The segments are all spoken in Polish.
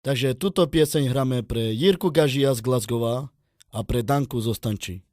Takže túto pieseň hráme pre Jirku Gažia z Glasgowa a pre Danku zo Stanči.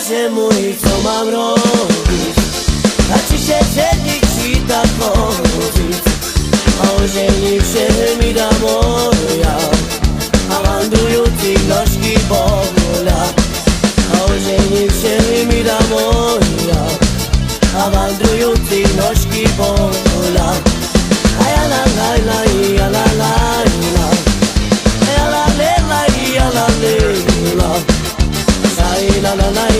Bože mój, co mam robić? A ci się cennik świta chodzić? A ożenił się mi da moja, a wandrujący nożki bola. A ożenił się mi da moja, a wandrujący nożki bola. A ja la la la, ja la la la, ja la la la, ja la la la, la la la.